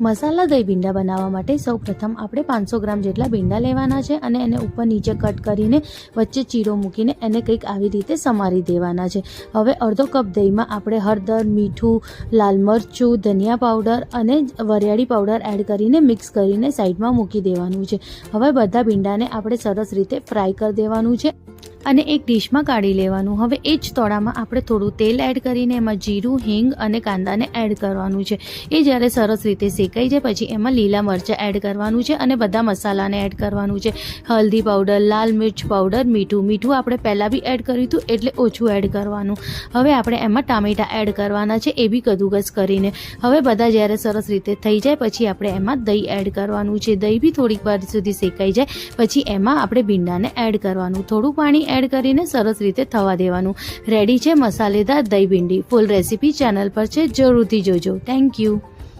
મસાલા દહીં ભીંડા બનાવવા માટે સૌપ્રથમ આપણે 500 ગ્રામ જેટલા ભીંડા લેવાના છે અને એને ઉપર નીચે કટ કરીને વચ્ચે ચીરો મૂકીને એને કંઈક આવી રીતે સમારી દેવાના છે। હવે અડધો કપ દહીંમાં આપણે હળદર, મીઠું, લાલ મરચું, ધનિયા પાવડર અને વરિયાળી પાવડર એડ કરીને મિક્સ કરીને સાઈડમાં મૂકી દેવાનું છે। હવે બધા ભીંડાને આપણે સરસ રીતે ફ્રાય કરી દેવાનું છે અને એક ડીશમાં કાઢી લેવાનું। હવે એ જ તળામાં આપણે થોડું તેલ એડ કરીને એમાં જીરું, હિંગ અને કાંદાને એડ કરવાનું છે। એ જ્યારે સરસ રીતે શેકાઈ જાય પછી એમાં લીલા મરચાં એડ કરવાનું છે અને બધા મસાલાને એડ કરવાનું છે। હલ્દી પાવડર, લાલ મિર્ચ પાવડર, મીઠું આપણે પહેલાં બી એડ કર્યું હતું એટલે ઓછું એડ કરવાનું। હવે આપણે એમાં ટામેટાં એડ કરવાના છે, એ બી કદુકસ કરીને। હવે બધા જ્યારે સરસ રીતે થઈ જાય પછી આપણે એમાં દહીં એડ કરવાનું છે। દહીં બી થોડીક વાર સુધી શેકાઈ જાય પછી એમાં આપણે ભીંડાને એડ કરવાનું, થોડું પાણી એડ કરીને સરસ રીતે થવા દેવાનું। રેડી છે મસાલેદાર દહીં ભીંડી। ફૂલ રેસીપી ચેનલ પર છે, જરૂરથી જોજો। Thank you.